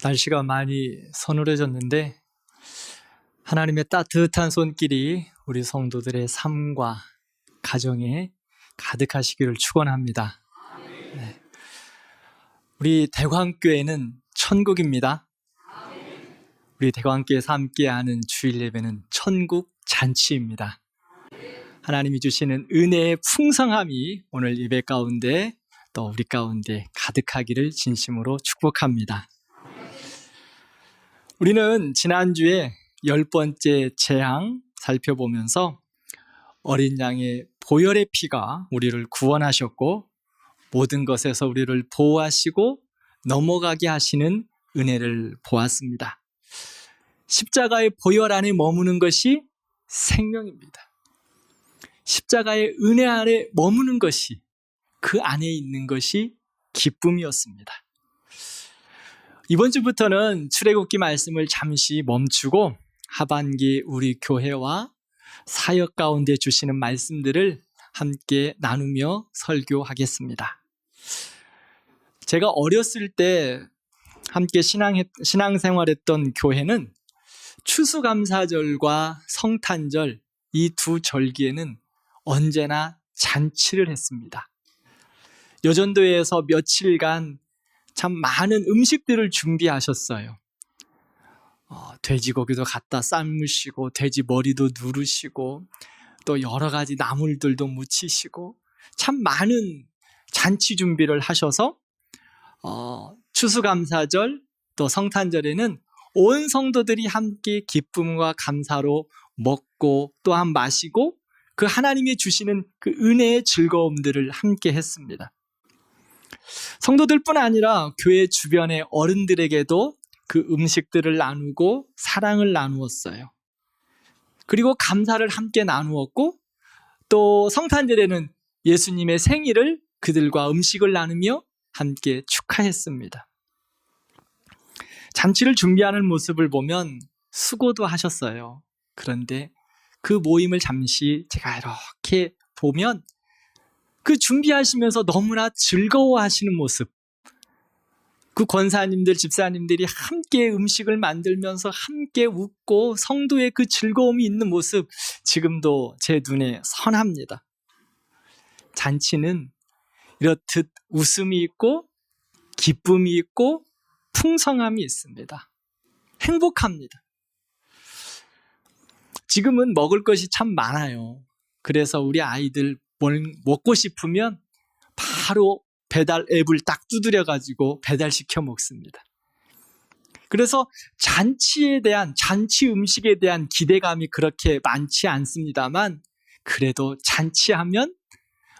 날씨가 많이 서늘해졌는데 하나님의 따뜻한 손길이 우리 성도들의 삶과 가정에 가득하시기를 축원합니다. 네. 우리 대광교회는 천국입니다. 우리 대광교회에서 함께하는 주일 예배는 천국 잔치입니다. 하나님이 주시는 은혜의 풍성함이 오늘 예배 가운데 또 우리 가운데 가득하기를 진심으로 축복합니다. 우리는 지난주에 10번째 재앙 살펴보면서 어린 양의 보혈의 피가 우리를 구원하셨고 모든 것에서 우리를 보호하시고 넘어가게 하시는 은혜를 보았습니다. 십자가의 보혈 안에 머무는 것이 생명입니다. 십자가의 은혜 안에 머무는 것이, 그 안에 있는 것이 기쁨이었습니다. 이번 주부터는 출애굽기 말씀을 잠시 멈추고 하반기 우리 교회와 사역 가운데 주시는 말씀들을 함께 나누며 설교하겠습니다. 제가 어렸을 때 함께 신앙생활했던 교회는 추수감사절과 성탄절 이 두 절기에는 언제나 잔치를 했습니다. 여전도회에서 며칠간 참 많은 음식들을 준비하셨어요. 돼지고기도 갖다 삶으시고 돼지 머리도 누르시고 또 여러 가지 나물들도 무치시고 참 많은 잔치 준비를 하셔서 추수감사절 또 성탄절에는 온 성도들이 함께 기쁨과 감사로 먹고 또한 마시고 그 하나님이 주시는 그 은혜의 즐거움들을 함께 했습니다. 성도들뿐 아니라 교회 주변의 어른들에게도 그 음식들을 나누고 사랑을 나누었어요. 그리고 감사를 함께 나누었고 또 성탄절에는 예수님의 생일을 그들과 음식을 나누며 함께 축하했습니다. 잔치를 준비하는 모습을 보면 수고도 하셨어요. 그런데 그 모임을 잠시 제가 이렇게 보면 그 준비하시면서 너무나 즐거워하시는 모습, 그 권사님들, 집사님들이 함께 음식을 만들면서 함께 웃고 성도의 그 즐거움이 있는 모습, 지금도 제 눈에 선합니다. 잔치는 이렇듯 웃음이 있고 기쁨이 있고 풍성함이 있습니다. 행복합니다. 지금은 먹을 것이 참 많아요. 그래서 우리 아이들 뭘 먹고 싶으면 바로 배달 앱을 딱 두드려가지고 배달시켜 먹습니다. 그래서 잔치 음식에 대한 기대감이 그렇게 많지 않습니다만 그래도 잔치하면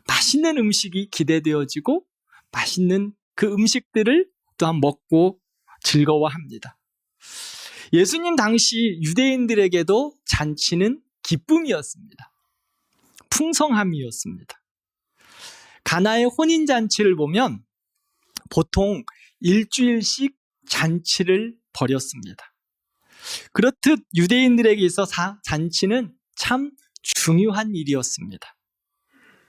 맛있는 음식이 기대되어지고 맛있는 그 음식들을 또한 먹고 즐거워합니다. 예수님 당시 유대인들에게도 잔치는 기쁨이었습니다. 풍성함이었습니다. 가나의 혼인잔치를 보면 보통 일주일씩 잔치를 벌였습니다. 그렇듯 유대인들에게 있어서 잔치는 참 중요한 일이었습니다.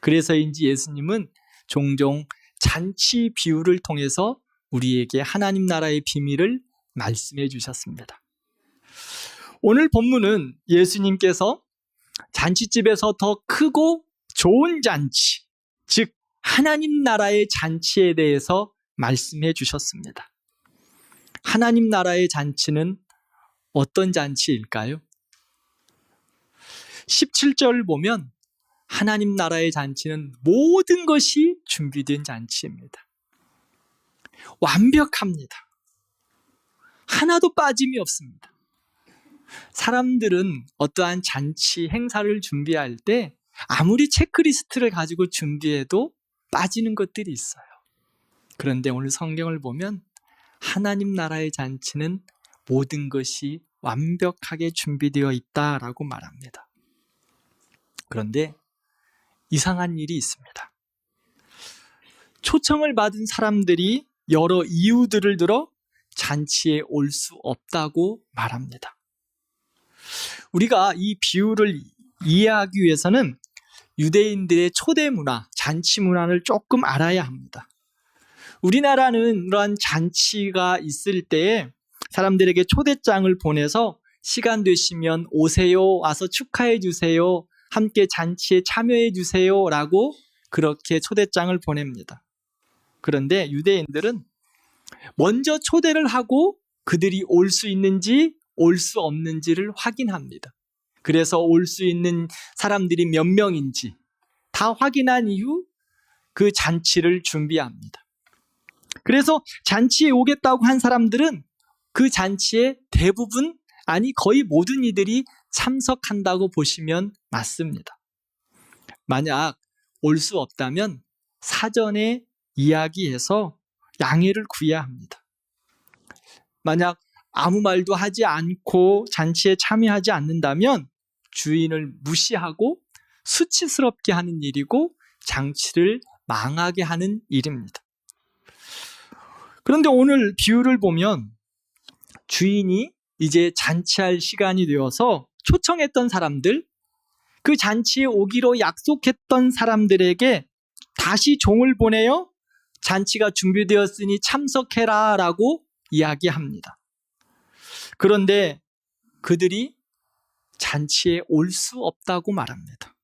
그래서인지 예수님은 종종 잔치 비유를 통해서 우리에게 하나님 나라의 비밀을 말씀해 주셨습니다. 오늘 본문은 예수님께서 잔치집에서 더 크고 좋은 잔치, 즉 하나님 나라의 잔치에 대해서 말씀해 주셨습니다. 하나님 나라의 잔치는 어떤 잔치일까요? 17절을 보면 하나님 나라의 잔치는 모든 것이 준비된 잔치입니다. 완벽합니다. 하나도 빠짐이 없습니다. 사람들은 어떠한 잔치 행사를 준비할 때 아무리 체크리스트를 가지고 준비해도 빠지는 것들이 있어요. 그런데 오늘 성경을 보면 하나님 나라의 잔치는 모든 것이 완벽하게 준비되어 있다라고 말합니다. 그런데 이상한 일이 있습니다. 초청을 받은 사람들이 여러 이유들을 들어 잔치에 올 수 없다고 말합니다. 우리가 이 비유를 이해하기 위해서는 유대인들의 초대 문화, 잔치 문화를 조금 알아야 합니다. 우리나라는 이러한 잔치가 있을 때에 사람들에게 초대장을 보내서 시간 되시면 오세요, 와서 축하해 주세요, 함께 잔치에 참여해 주세요 라고 그렇게 초대장을 보냅니다. 그런데 유대인들은 먼저 초대를 하고 그들이 올 수 있는지 올 수 없는지를 확인합니다. 그래서 올 수 있는 사람들이 몇 명인지 다 확인한 이후 그 잔치를 준비합니다. 그래서 잔치에 오겠다고 한 사람들은 그 잔치에 대부분, 아니 거의 모든 이들이 참석한다고 보시면 맞습니다. 만약 올 수 없다면 사전에 이야기해서 양해를 구해야 합니다. 만약 아무 말도 하지 않고 잔치에 참여하지 않는다면 주인을 무시하고 수치스럽게 하는 일이고 잔치를 망하게 하는 일입니다. 그런데 오늘 비유를 보면 주인이 이제 잔치할 시간이 되어서 초청했던 사람들, 그 잔치에 오기로 약속했던 사람들에게 다시 종을 보내어 잔치가 준비되었으니 참석해라 라고 이야기합니다. 그런데 그들이 잔치에 올 수 없다고 말합니다.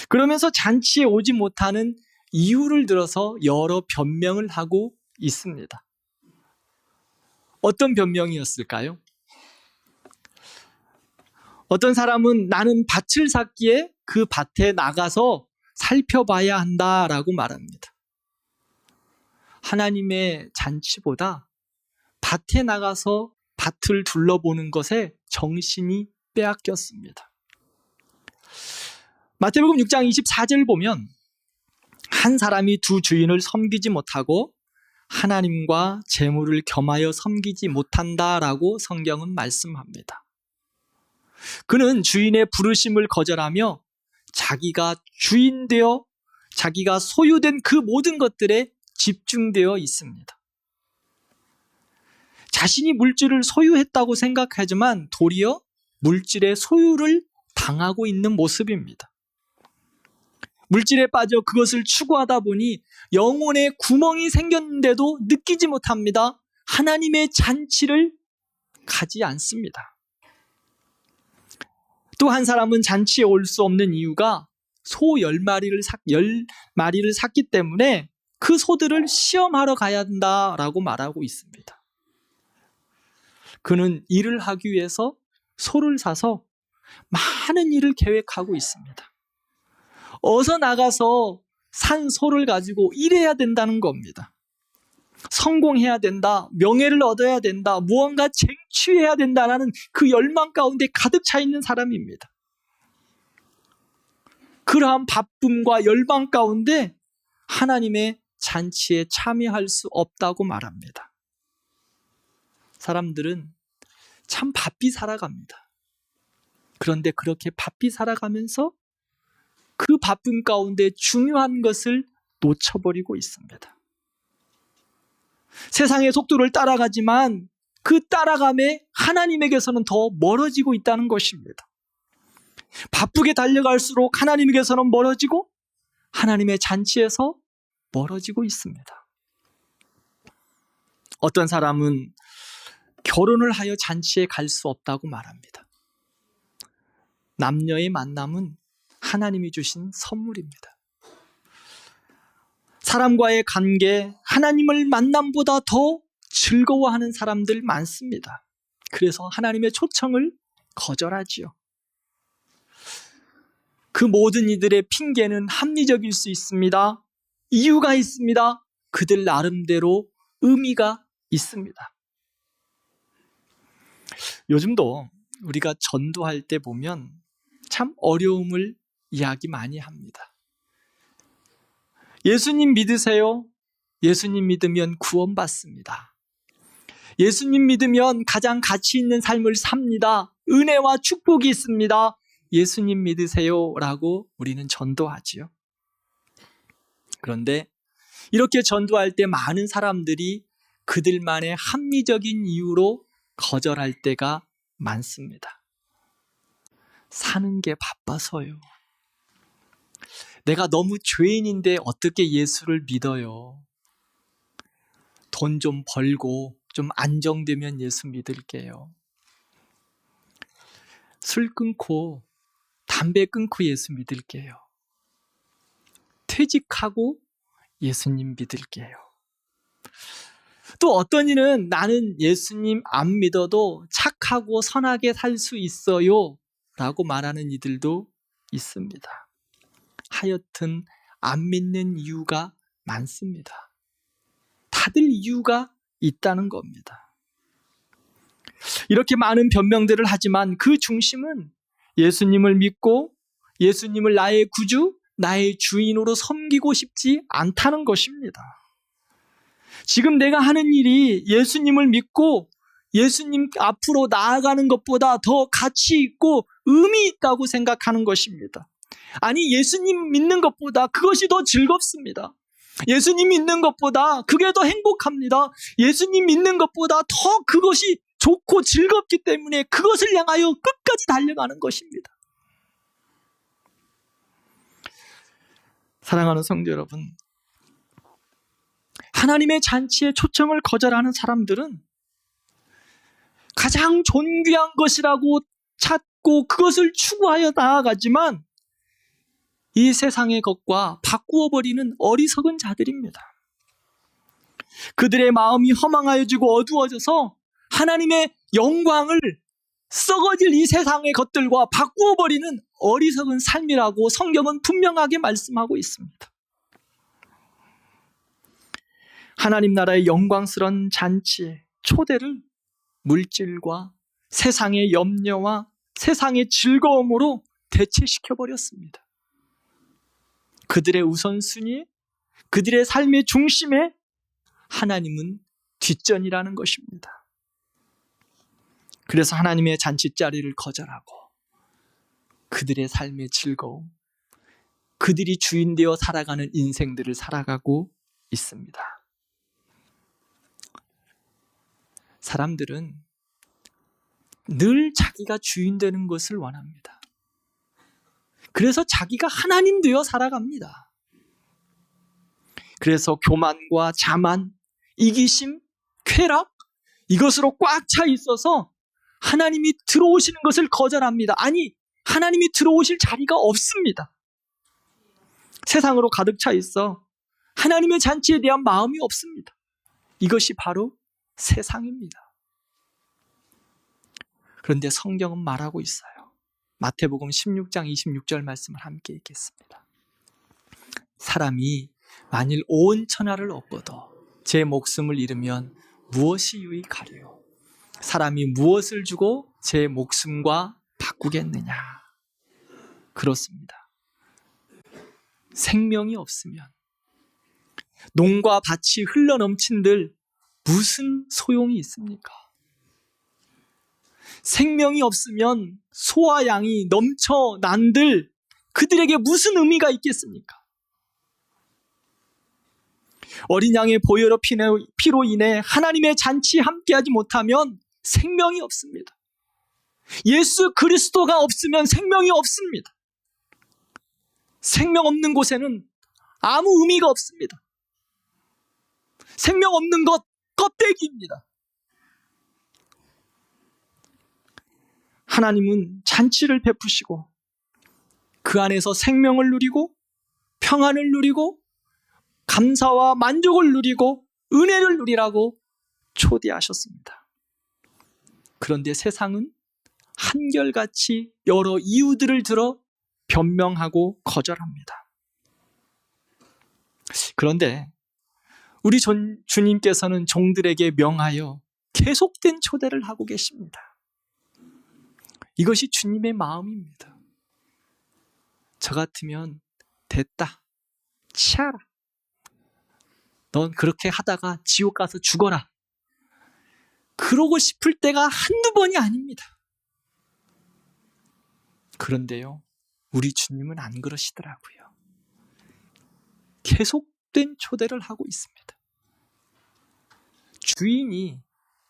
그러면서 잔치에 오지 못하는 이유를 들어서 여러 변명을 하고 있습니다. 어떤 변명이었을까요? 어떤 사람은 나는 밭을 샀기에 그 밭에 나가서 살펴봐야 한다라고 말합니다. 하나님의 잔치보다 밭에 나가서 밭을 둘러보는 것에 정신이 빼앗겼습니다. 마태복음 6장 24절 보면 한 사람이 두 주인을 섬기지 못하고 하나님과 재물을 겸하여 섬기지 못한다라고 성경은 말씀합니다. 그는 주인의 부르심을 거절하며 자기가 주인되어 자기가 소유된 그 모든 것들에 집중되어 있습니다. 자신이 물질을 소유했다고 생각하지만 도리어 물질의 소유를 당하고 있는 모습입니다. 물질에 빠져 그것을 추구하다 보니 영혼에 구멍이 생겼는데도 느끼지 못합니다. 하나님의 잔치를 가지 않습니다. 또 한 사람은 잔치에 올 수 없는 이유가 소 10마리를 샀기 때문에 그 소들을 시험하러 가야 한다라고 말하고 있습니다. 그는 일을 하기 위해서 소를 사서 많은 일을 계획하고 있습니다. 어서 나가서 산 소를 가지고 일해야 된다는 겁니다. 성공해야 된다, 명예를 얻어야 된다, 무언가 쟁취해야 된다라는 그 열망 가운데 가득 차 있는 사람입니다. 그러한 바쁨과 열망 가운데 하나님의 잔치에 참여할 수 없다고 말합니다. 사람들은 참 바삐 살아갑니다. 그런데 그렇게 바삐 살아가면서 그 바쁨 가운데 중요한 것을 놓쳐버리고 있습니다. 세상의 속도를 따라가지만 그 따라감에 하나님에게서는 더 멀어지고 있다는 것입니다. 바쁘게 달려갈수록 하나님에게서는 멀어지고 하나님의 잔치에서 멀어지고 있습니다. 어떤 사람은 결혼을 하여 잔치에 갈 수 없다고 말합니다. 남녀의 만남은 하나님이 주신 선물입니다. 사람과의 관계, 하나님을 만남보다 더 즐거워하는 사람들 많습니다. 그래서 하나님의 초청을 거절하지요. 그 모든 이들의 핑계는 합리적일 수 있습니다. 이유가 있습니다. 그들 나름대로 의미가 있습니다. 요즘도 우리가 전도할 때 보면 참 어려움을 이야기 많이 합니다. 예수님 믿으세요? 예수님 믿으면 구원받습니다. 예수님 믿으면 가장 가치 있는 삶을 삽니다. 은혜와 축복이 있습니다. 예수님 믿으세요? 라고 우리는 전도하지요. 그런데 이렇게 전도할 때 많은 사람들이 그들만의 합리적인 이유로 거절할 때가 많습니다. 사는 게 바빠서요. 내가 너무 죄인인데 어떻게 예수를 믿어요? 돈 좀 벌고 좀 안정되면 예수 믿을게요. 술 끊고 담배 끊고 예수 믿을게요. 퇴직하고 예수님 믿을게요. 또 어떤 이는 나는 예수님 안 믿어도 착하고 선하게 살 수 있어요 라고 말하는 이들도 있습니다. 하여튼 안 믿는 이유가 많습니다. 다들 이유가 있다는 겁니다. 이렇게 많은 변명들을 하지만 그 중심은 예수님을 믿고 예수님을 나의 구주, 나의 주인으로 섬기고 싶지 않다는 것입니다. 지금 내가 하는 일이 예수님을 믿고 예수님 앞으로 나아가는 것보다 더 가치 있고 의미 있다고 생각하는 것입니다. 아니, 예수님 믿는 것보다 그것이 더 즐겁습니다. 예수님 믿는 것보다 그게 더 행복합니다. 예수님 믿는 것보다 더 그것이 좋고 즐겁기 때문에 그것을 향하여 끝까지 달려가는 것입니다. 사랑하는 성도 여러분, 하나님의 잔치의 초청을 거절하는 사람들은 가장 존귀한 것이라고 찾고 그것을 추구하여 나아가지만 이 세상의 것과 바꾸어 버리는 어리석은 자들입니다. 그들의 마음이 허망하여지고 어두워져서 하나님의 영광을 썩어질 이 세상의 것들과 바꾸어 버리는 어리석은 삶이라고 성경은 분명하게 말씀하고 있습니다. 하나님 나라의 영광스러운 잔치의 초대를 물질과 세상의 염려와 세상의 즐거움으로 대체시켜버렸습니다. 그들의 우선순위, 그들의 삶의 중심에 하나님은 뒷전이라는 것입니다. 그래서 하나님의 잔치자리를 거절하고 그들의 삶의 즐거움, 그들이 주인 되어 살아가는 인생들을 살아가고 있습니다. 사람들은 늘 자기가 주인 되는 것을 원합니다. 그래서 자기가 하나님 되어 살아갑니다. 그래서 교만과 자만, 이기심, 쾌락, 이것으로 꽉 차 있어서 하나님이 들어오시는 것을 거절합니다. 아니, 하나님이 들어오실 자리가 없습니다. 세상으로 가득 차 있어 하나님의 잔치에 대한 마음이 없습니다. 이것이 바로 세상입니다. 그런데 성경은 말하고 있어요. 마태복음 16장 26절 말씀을 함께 읽겠습니다. 사람이 만일 온 천하를 얻고도 제 목숨을 잃으면 무엇이 유익하리요? 사람이 무엇을 주고 제 목숨과 바꾸겠느냐? 그렇습니다. 생명이 없으면 농과 밭이 흘러넘친들 무슨 소용이 있습니까? 생명이 없으면 소와 양이 넘쳐난들 그들에게 무슨 의미가 있겠습니까? 어린 양의 보혈의 피로 인해 하나님의 잔치에 함께하지 못하면 생명이 없습니다. 예수 그리스도가 없으면 생명이 없습니다. 생명 없는 곳에는 아무 의미가 없습니다. 생명 없는 것 껍데기입니다. 하나님은 잔치를 베푸시고 그 안에서 생명을 누리고 평안을 누리고 감사와 만족을 누리고 은혜를 누리라고 초대하셨습니다. 그런데 세상은 한결같이 여러 이유들을 들어 변명하고 거절합니다. 그런데 우리 주님께서는 종들에게 명하여 계속된 초대를 하고 계십니다. 이것이 주님의 마음입니다. 저 같으면 됐다, 치아라. 넌 그렇게 하다가 지옥 가서 죽어라. 그러고 싶을 때가 한두 번이 아닙니다. 그런데요, 우리 주님은 안 그러시더라고요. 계속된 초대를 하고 있습니다. 주인이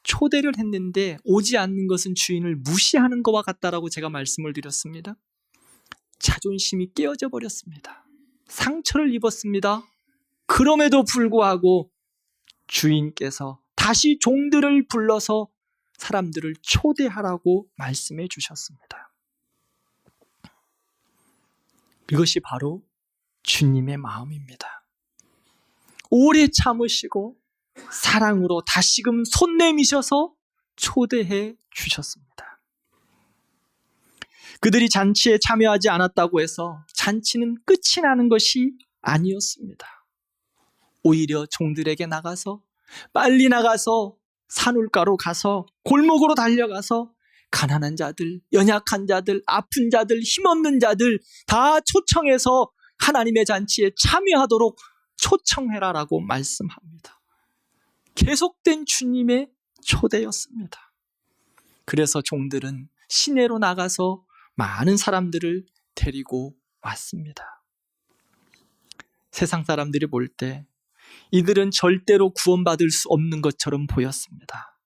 초대를 했는데 오지 않는 것은 주인을 무시하는 것과 같다라고 제가 말씀을 드렸습니다. 자존심이 깨어져 버렸습니다. 상처를 입었습니다. 그럼에도 불구하고 주인께서 다시 종들을 불러서 사람들을 초대하라고 말씀해 주셨습니다. 이것이 바로 주님의 마음입니다. 오래 참으시고 사랑으로 다시금 손 내미셔서 초대해 주셨습니다. 그들이 잔치에 참여하지 않았다고 해서 잔치는 끝이 나는 것이 아니었습니다. 오히려 종들에게 나가서 빨리 나가서 산울가로 가서 골목으로 달려가서 가난한 자들, 연약한 자들, 아픈 자들, 힘없는 자들 다 초청해서 하나님의 잔치에 참여하도록 초청해라라고 말씀합니다. 계속된 주님의 초대였습니다. 그래서 종들은 시내로 나가서 많은 사람들을 데리고 왔습니다. 세상 사람들이 볼 때 이들은 절대로 구원받을 수 없는 것처럼 보였습니다.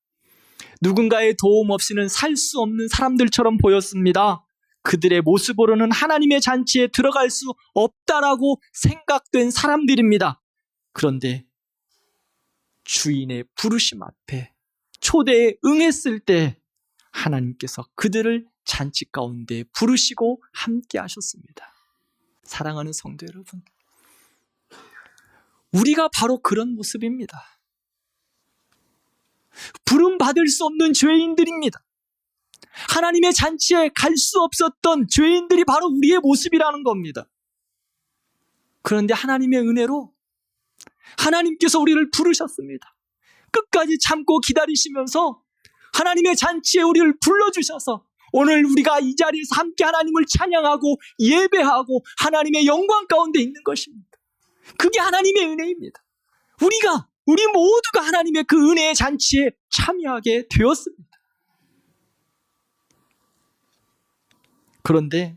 누군가의 도움 없이는 살 수 없는 사람들처럼 보였습니다. 그들의 모습으로는 하나님의 잔치에 들어갈 수 없다라고 생각된 사람들입니다. 그런데 주인의 부르심 앞에 초대에 응했을 때 하나님께서 그들을 잔치 가운데 부르시고 함께 하셨습니다. 사랑하는 성도 여러분, 우리가 바로 그런 모습입니다. 부름 받을 수 없는 죄인들입니다. 하나님의 잔치에 갈 수 없었던 죄인들이 바로 우리의 모습이라는 겁니다. 그런데 하나님의 은혜로 하나님께서 우리를 부르셨습니다. 끝까지 참고 기다리시면서 하나님의 잔치에 우리를 불러주셔서 오늘 우리가 이 자리에서 함께 하나님을 찬양하고 예배하고 하나님의 영광 가운데 있는 것입니다. 그게 하나님의 은혜입니다. 우리 모두가 하나님의 그 은혜의 잔치에 참여하게 되었습니다. 그런데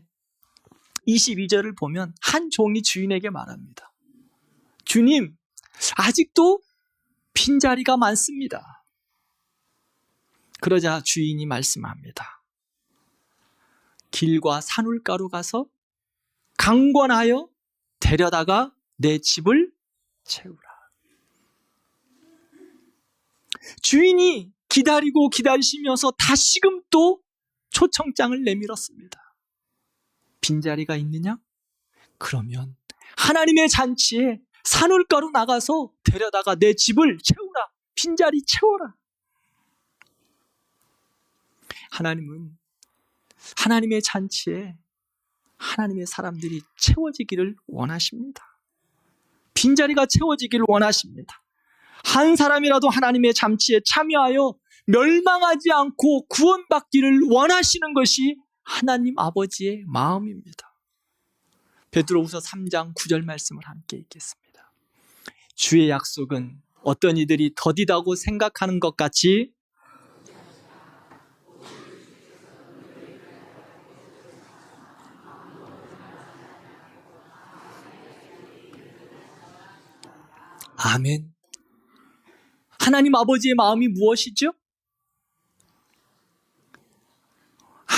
22절을 보면 한 종이 주인에게 말합니다. 주님, 아직도 빈자리가 많습니다. 그러자 주인이 말씀합니다. 길과 산울가로 가서 강권하여 데려다가 내 집을 채우라. 주인이 기다리시면서 다시금 또 초청장을 내밀었습니다. 빈자리가 있느냐? 그러면 하나님의 잔치에 산울가로 나가서 데려다가 내 집을 채우라. 빈자리 채워라. 하나님은 하나님의 잔치에 하나님의 사람들이 채워지기를 원하십니다. 빈자리가 채워지기를 원하십니다. 한 사람이라도 하나님의 잔치에 참여하여 멸망하지 않고 구원받기를 원하시는 것이 하나님 아버지의 마음입니다. 베드로후서 3장 9절 말씀을 함께 읽겠습니다. 주의 약속은 어떤 이들이 더디다고 생각하는 것 같이 아멘. 하나님 아버지의 마음이 무엇이죠?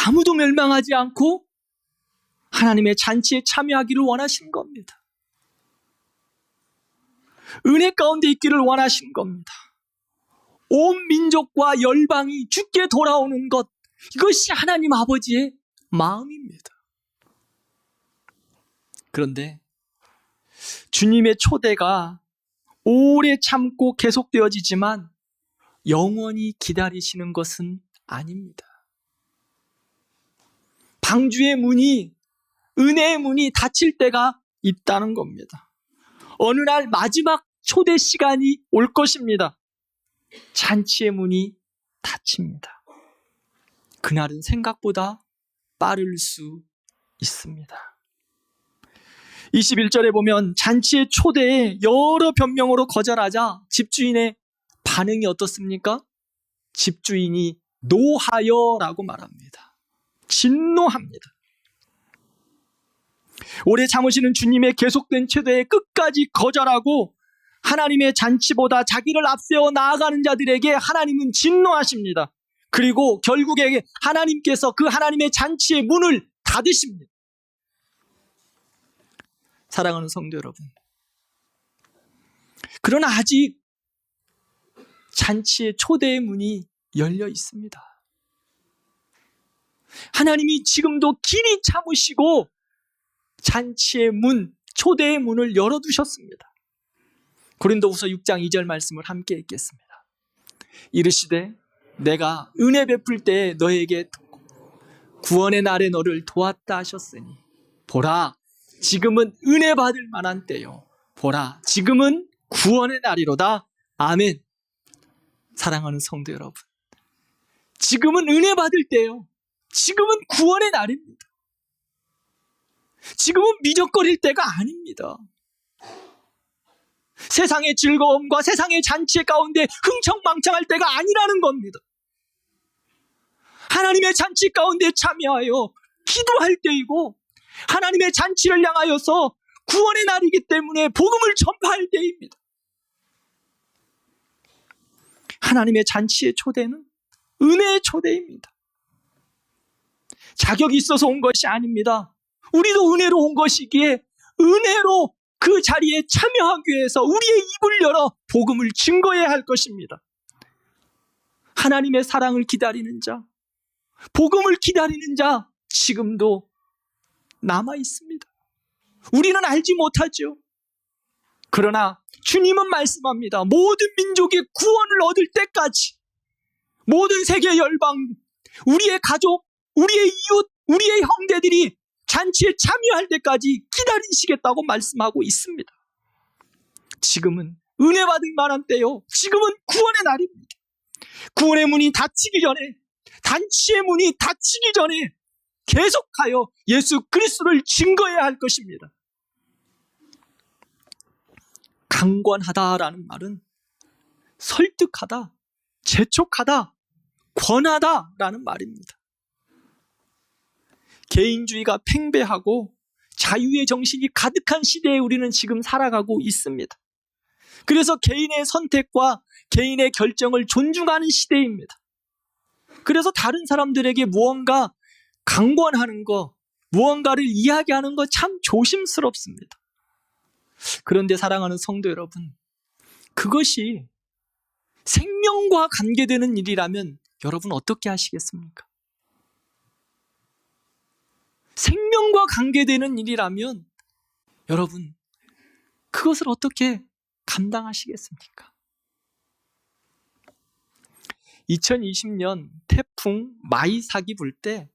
아무도 멸망하지 않고 하나님의 잔치에 참여하기를 원하신 겁니다. 은혜 가운데 있기를 원하신 겁니다. 온 민족과 열방이 주께 돌아오는 것, 이것이 하나님 아버지의 마음입니다. 그런데 주님의 초대가 오래 참고 계속되어지지만 영원히 기다리시는 것은 아닙니다. 방주의 문이, 은혜의 문이 닫힐 때가 있다는 겁니다. 어느 날 마지막 초대 시간이 올 것입니다. 잔치의 문이 닫힙니다. 그날은 생각보다 빠를 수 있습니다. 21절에 보면 잔치의 초대에 여러 변명으로 거절하자 집주인의 반응이 어떻습니까? 집주인이 노하여라고 말합니다. 진노합니다. 오래 참으시는 주님의 계속된 초대에 끝까지 거절하고 하나님의 잔치보다 자기를 앞세워 나아가는 자들에게 하나님은 진노하십니다. 그리고 결국에 하나님께서 그 하나님의 잔치의 문을 닫으십니다. 사랑하는 성도 여러분, 그러나 아직 잔치의 초대의 문이 열려 있습니다. 하나님이 지금도 길이 참으시고 잔치의 문, 초대의 문을 열어두셨습니다. 고린도후서 6장 2절 말씀을 함께 읽겠습니다. 이르시되 내가 은혜 베풀 때에 너에게 구원의 날에 너를 도왔다 하셨으니 보라 지금은 은혜 받을 만한 때요 보라 지금은 구원의 날이로다. 아멘. 사랑하는 성도 여러분, 지금은 은혜 받을 때요, 지금은 구원의 날입니다. 지금은 미적거릴 때가 아닙니다. 세상의 즐거움과 세상의 잔치 가운데 흥청망청할 때가 아니라는 겁니다. 하나님의 잔치 가운데 참여하여 기도할 때이고 하나님의 잔치를 향하여서 구원의 날이기 때문에 복음을 전파할 때입니다. 하나님의 잔치의 초대는 은혜의 초대입니다. 자격이 있어서 온 것이 아닙니다. 우리도 은혜로 온 것이기에 은혜로 그 자리에 참여하기 위해서 우리의 입을 열어 복음을 증거해야 할 것입니다. 하나님의 사랑을 기다리는 자, 복음을 기다리는 자 지금도 남아 있습니다. 우리는 알지 못하죠. 그러나 주님은 말씀합니다. 모든 민족이 구원을 얻을 때까지 모든 세계 열방, 우리의 가족, 우리의 이웃, 우리의 형제들이 잔치에 참여할 때까지 기다리시겠다고 말씀하고 있습니다. 지금은 은혜 받을 만한 때요, 지금은 구원의 날입니다. 구원의 문이 닫히기 전에, 잔치의 문이 닫히기 전에 계속하여 예수 그리스도를 증거해야 할 것입니다. 강권하다라는 말은 설득하다, 재촉하다, 권하다라는 말입니다. 개인주의가 팽배하고 자유의 정신이 가득한 시대에 우리는 지금 살아가고 있습니다. 그래서 개인의 선택과 개인의 결정을 존중하는 시대입니다. 그래서 다른 사람들에게 무언가 강권하는 거, 무언가를 이야기하는 거 참 조심스럽습니다. 그런데 사랑하는 성도 여러분, 그것이 생명과 관계되는 일이라면 여러분 어떻게 하시겠습니까? 생명과 관계되는 일이라면 여러분 그것을 어떻게 감당하시겠습니까? 2020년 태풍 마이삭이 불 때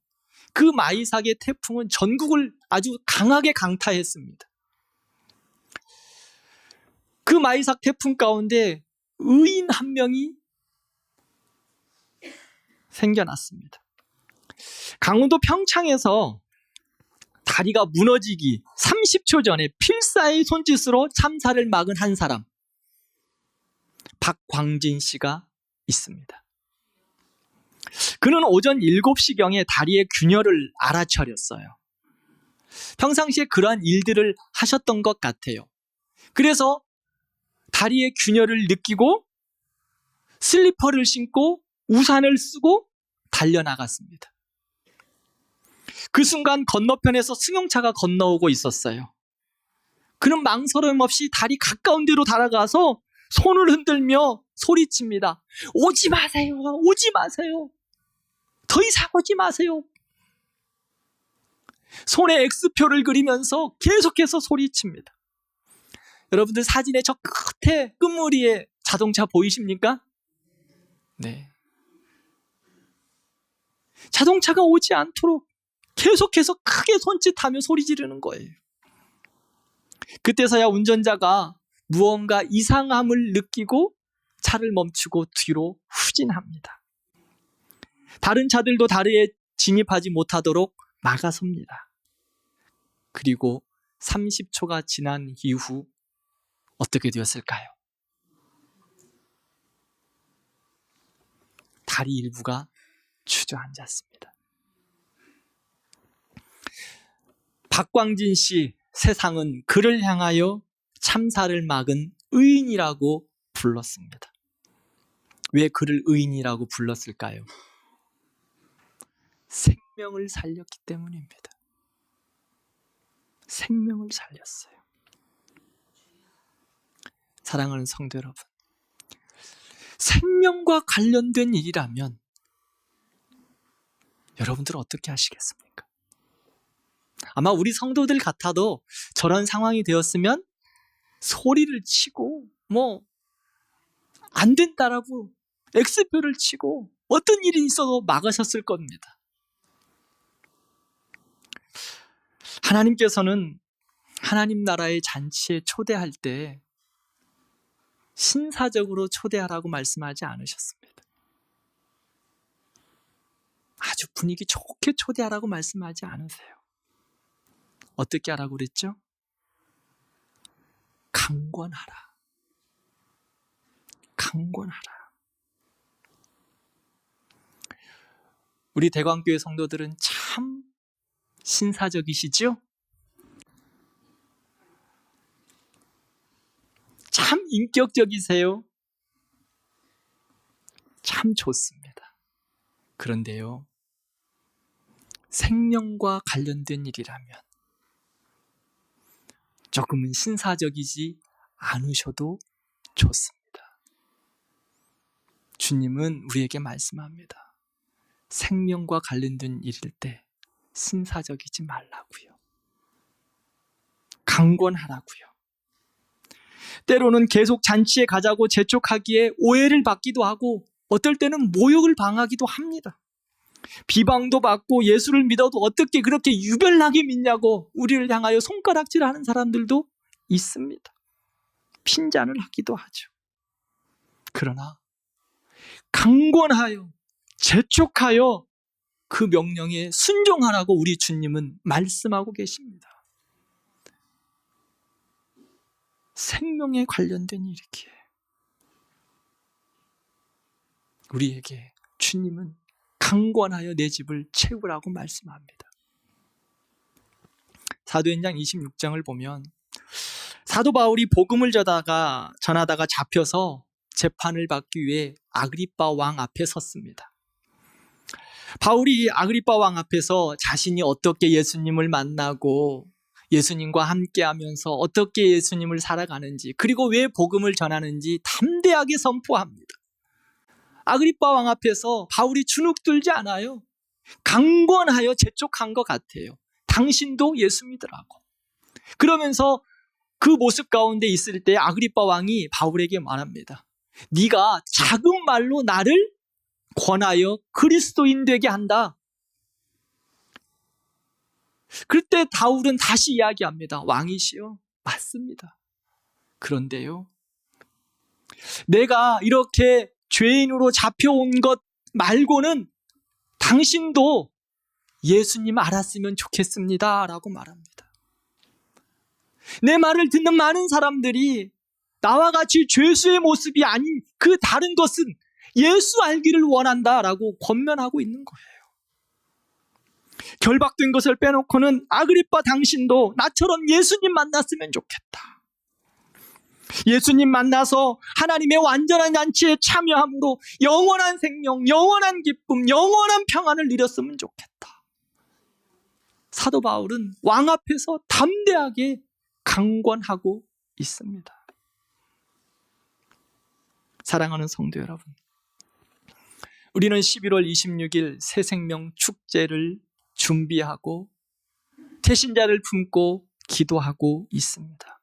그 마이삭의 태풍은 전국을 아주 강하게 강타했습니다. 그 마이삭 태풍 가운데 의인 한 명이 생겨났습니다. 강원도 평창에서 다리가 무너지기 30초 전에 필사의 손짓으로 참사를 막은 한 사람, 박광진 씨가 있습니다. 그는 오전 7시경에 다리의 균열을 알아차렸어요. 평상시에 그러한 일들을 하셨던 것 같아요. 그래서 다리의 균열을 느끼고 슬리퍼를 신고 우산을 쓰고 달려나갔습니다. 그 순간 건너편에서 승용차가 건너오고 있었어요. 그는 망설임 없이 다리 가까운 데로 달아가서 손을 흔들며 소리칩니다. 오지 마세요. 오지 마세요. 더 이상 오지 마세요. 손에 X표를 그리면서 계속해서 소리칩니다. 여러분들 사진의 저 끝에 끝무리에 자동차 보이십니까? 네. 자동차가 오지 않도록 계속해서 크게 손짓하며 소리 지르는 거예요. 그때서야 운전자가 무언가 이상함을 느끼고 차를 멈추고 뒤로 후진합니다. 다른 차들도 다리에 진입하지 못하도록 막아섭니다. 그리고 30초가 지난 이후 어떻게 되었을까요? 다리 일부가 주저앉았습니다. 박광진 씨, 세상은 그를 향하여 참사를 막은 의인이라고 불렀습니다. 왜 그를 의인이라고 불렀을까요? 생명을 살렸기 때문입니다. 생명을 살렸어요. 사랑하는 성도 여러분, 생명과 관련된 일이라면 여러분들은 어떻게 하시겠습니까? 아마 우리 성도들 같아도 저런 상황이 되었으면 소리를 치고 안 된다라고 X표를 치고 어떤 일이 있어도 막으셨을 겁니다. 하나님께서는 하나님 나라의 잔치에 초대할 때 신사적으로 초대하라고 말씀하지 않으셨습니다. 아주 분위기 좋게 초대하라고 말씀하지 않으세요. 어떻게 하라고 그랬죠? 강권하라. 강권하라. 우리 대광교회 성도들은 참 신사적이시죠? 참 인격적이세요. 참 좋습니다. 그런데요, 생명과 관련된 일이라면 조금은 신사적이지 않으셔도 좋습니다. 주님은 우리에게 말씀합니다. 생명과 관련된 일일 때 신사적이지 말라고요. 강권하라고요. 때로는 계속 잔치에 가자고 재촉하기에 오해를 받기도 하고 어떨 때는 모욕을 당하기도 합니다. 비방도 받고 예수를 믿어도 어떻게 그렇게 유별나게 믿냐고 우리를 향하여 손가락질하는 사람들도 있습니다. 핀잔을 하기도 하죠. 그러나 강권하여 재촉하여 그 명령에 순종하라고 우리 주님은 말씀하고 계십니다. 생명에 관련된 일이기에 우리에게 주님은 강권하여 내 집을 채우라고 말씀합니다. 사도행전 26장을 보면 사도 바울이 복음을 전하다가 잡혀서 재판을 받기 위해 아그리빠 왕 앞에 섰습니다. 바울이 아그리빠 왕 앞에서 자신이 어떻게 예수님을 만나고 예수님과 함께하면서 어떻게 예수님을 살아가는지, 그리고 왜 복음을 전하는지 담대하게 선포합니다. 아그리빠 왕 앞에서 바울이 주눅들지 않아요. 강권하여 재촉한 것 같아요. 당신도 예수 믿으라고. 그러면서 그 모습 가운데 있을 때 아그리빠 왕이 바울에게 말합니다. 네가 작은 말로 나를 권하여 그리스도인 되게 한다. 그때 바울은 다시 이야기합니다. 왕이시여, 맞습니다. 그런데요, 내가 이렇게 죄인으로 잡혀온 것 말고는 당신도 예수님 알았으면 좋겠습니다 라고 말합니다. 내 말을 듣는 많은 사람들이 나와 같이 죄수의 모습이 아닌 그 다른 것은 예수 알기를 원한다라고 권면하고 있는 거예요. 결박된 것을 빼놓고는 아그리빠 당신도 나처럼 예수님 만났으면 좋겠다. 예수님 만나서 하나님의 완전한 잔치에 참여함으로 영원한 생명, 영원한 기쁨, 영원한 평안을 누렸으면 좋겠다. 사도 바울은 왕 앞에서 담대하게 강권하고 있습니다. 사랑하는 성도 여러분, 우리는 11월 26일 새생명 축제를 준비하고 태신자를 품고 기도하고 있습니다.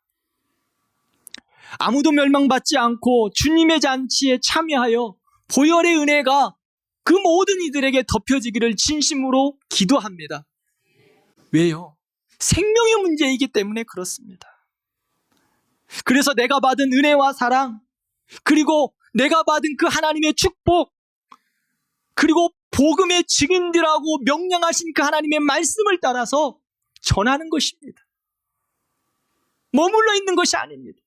아무도 멸망받지 않고 주님의 잔치에 참여하여 보혈의 은혜가 그 모든 이들에게 덮여지기를 진심으로 기도합니다. 왜요? 생명의 문제이기 때문에 그렇습니다. 그래서 내가 받은 은혜와 사랑, 그리고 내가 받은 그 하나님의 축복, 그리고 복음의 증인들하고 명령하신 그 하나님의 말씀을 따라서 전하는 것입니다. 머물러 있는 것이 아닙니다.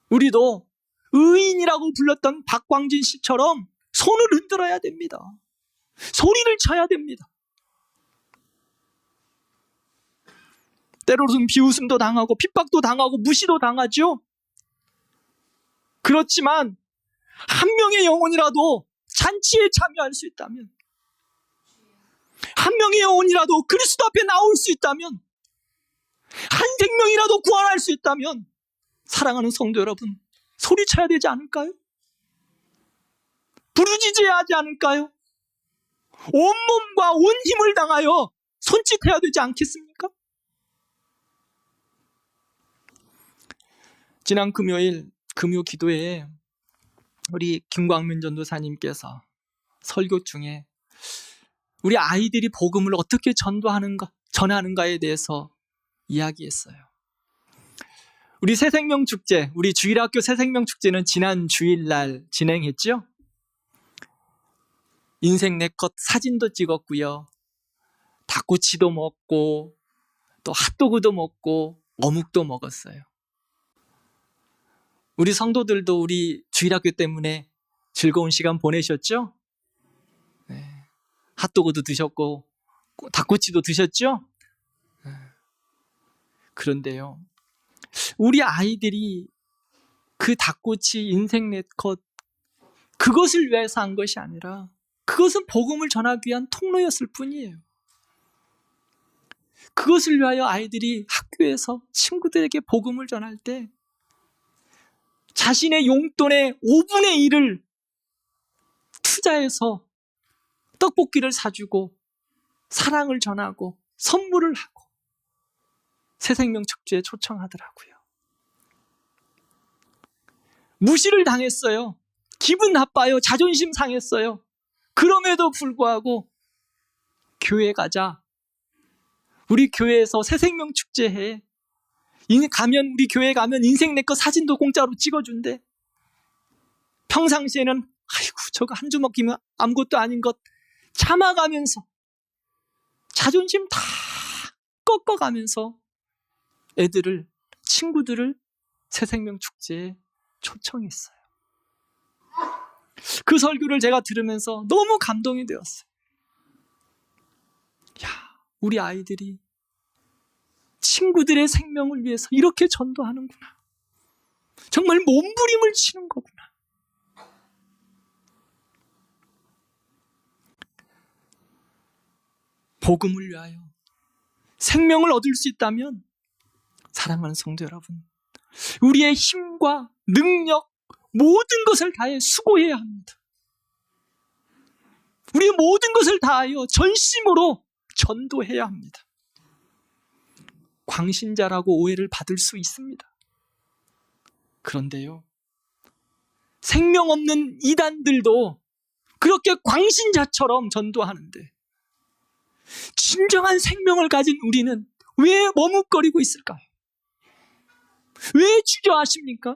우리도 의인이라고 불렀던 박광진 씨처럼 손을 흔들어야 됩니다. 소리를 쳐야 됩니다. 때로는 비웃음도 당하고 핍박도 당하고 무시도 당하죠. 그렇지만 한 명의 영혼이라도 잔치에 참여할 수 있다면, 한 명의 영혼이라도 그리스도 앞에 나올 수 있다면, 한 생명이라도 구원할 수 있다면, 사랑하는 성도 여러분, 소리쳐야 되지 않을까요? 부르짖어야 하지 않을까요? 온몸과 온 힘을 다하여 손짓해야 되지 않겠습니까? 지난 금요일 금요 기도회에 우리 김광민 전도사님께서 설교 중에 우리 아이들이 복음을 어떻게 전하는가에 대해서 이야기했어요. 우리 새생명축제, 우리 주일학교 새생명축제는 지난 주일날 진행했죠? 인생 네컷 사진도 찍었고요. 닭꼬치도 먹고 또 핫도그도 먹고 어묵도 먹었어요. 우리 성도들도 우리 주일학교 때문에 즐거운 시간 보내셨죠? 네. 핫도그도 드셨고 닭꼬치도 드셨죠? 네. 그런데요, 우리 아이들이 그 닭꼬치 인생 네컷 그것을 위해서 한 것이 아니라 그것은 복음을 전하기 위한 통로였을 뿐이에요. 그것을 위하여 아이들이 학교에서 친구들에게 복음을 전할 때 자신의 용돈의 5분의 1을 투자해서 떡볶이를 사주고 사랑을 전하고 선물을 하고 새생명축제에 초청하더라고요. 무시를 당했어요. 기분 나빠요. 자존심 상했어요. 그럼에도 불구하고 교회 가자. 우리 교회에서 새생명축제에 우리 교회 가면 인생 내거 사진도 공짜로 찍어준대. 평상시에는 아이고 저거 한 주먹 기면 아무것도 아닌 것 참아가면서 자존심 다 꺾어가면서 친구들을 새생명축제에 초청했어요. 그 설교를 제가 들으면서 너무 감동이 되었어요. 야, 우리 아이들이 친구들의 생명을 위해서 이렇게 전도하는구나. 정말 몸부림을 치는 거구나. 복음을 위하여 생명을 얻을 수 있다면 사랑하는 성도 여러분, 우리의 힘과 능력 모든 것을 다해 수고해야 합니다. 우리의 모든 것을 다하여 전심으로 전도해야 합니다. 광신자라고 오해를 받을 수 있습니다. 그런데요, 생명 없는 이단들도 그렇게 광신자처럼 전도하는데 진정한 생명을 가진 우리는 왜 머뭇거리고 있을까요? 왜 주저하십니까?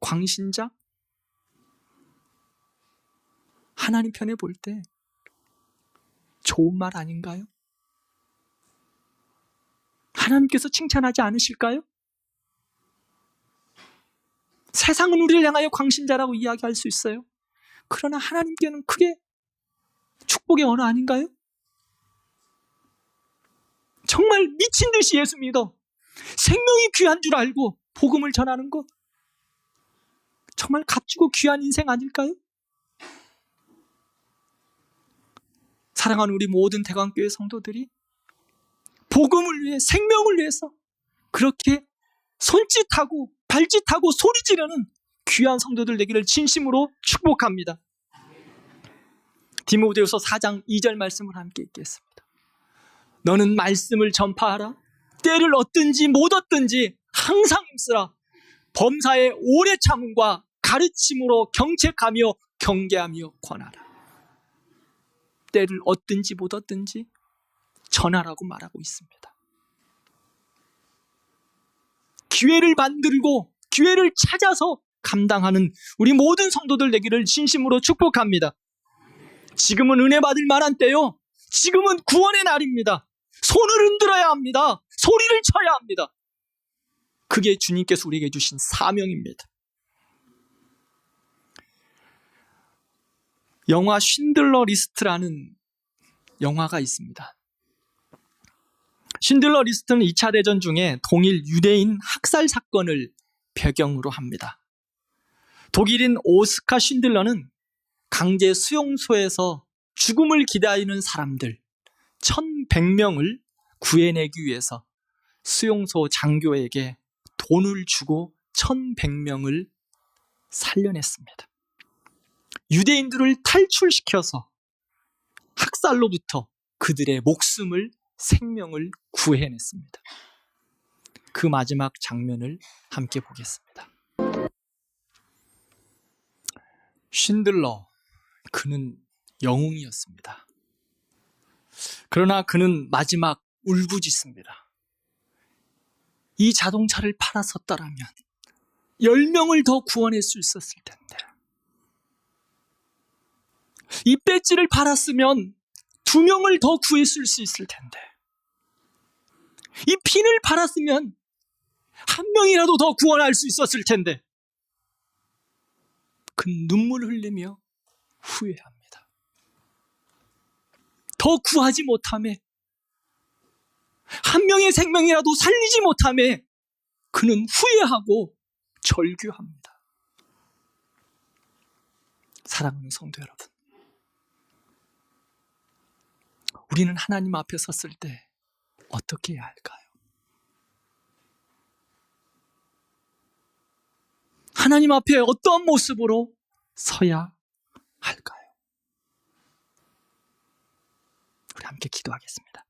광신자? 하나님 편에 볼 때 좋은 말 아닌가요? 하나님께서 칭찬하지 않으실까요? 세상은 우리를 향하여 광신자라고 이야기할 수 있어요. 그러나 하나님께는 그게 축복의 언어 아닌가요? 정말 미친 듯이 예수 믿어 생명이 귀한 줄 알고 복음을 전하는 것 정말 값주고 귀한 인생 아닐까요? 사랑하는 우리 모든 대광교회 성도들이 복음을 위해 생명을 위해서 그렇게 손짓하고 발짓하고 소리 지르는 귀한 성도들 되기를 진심으로 축복합니다. 디모데후서 4장 2절 말씀을 함께 읽겠습니다. 너는 말씀을 전파하라. 때를 얻든지 못 얻든지 항상 힘쓰라. 범사의 오래 참음과 가르침으로 경책하며 경계하며 권하라. 때를 얻든지 못 얻든지 전하라고 말하고 있습니다. 기회를 만들고 기회를 찾아서 감당하는 우리 모든 성도들 되기를 진심으로 축복합니다. 지금은 은혜 받을 만한 때요. 지금은 구원의 날입니다. 손을 흔들어야 합니다. 소리를 쳐야 합니다. 그게 주님께서 우리에게 주신 사명입니다. 영화 쉰들러 리스트라는 영화가 있습니다. 쉰들러 리스트는 2차 대전 중에 동일 유대인 학살 사건을 배경으로 합니다. 독일인 오스카 쉰들러는 강제 수용소에서 죽음을 기다리는 사람들 1100명을 구해내기 위해서 수용소 장교에게 돈을 주고 1100명을 살려냈습니다. 유대인들을 탈출시켜서 학살로부터 그들의 목숨을, 생명을 구해냈습니다. 그 마지막 장면을 함께 보겠습니다. 쉰들러, 그는 영웅이었습니다. 그러나 그는 마지막 울부짖습니다. 이 자동차를 팔았었더라면 10명을 더 구원할 수 있었을 텐데, 이 배지를 팔았으면 2명을 더 구했을 수 있을 텐데, 이 핀을 팔았으면 1명이라도 더 구원할 수 있었을 텐데, 그는 눈물 흘리며 후회합니다. 더 구하지 못함에, 1명의 생명이라도 살리지 못함에 그는 후회하고 절규합니다. 사랑하는 성도 여러분, 우리는 하나님 앞에 섰을 때 어떻게 해야 할까요? 하나님 앞에 어떤 모습으로 서야 할까요? 우리 함께 기도하겠습니다.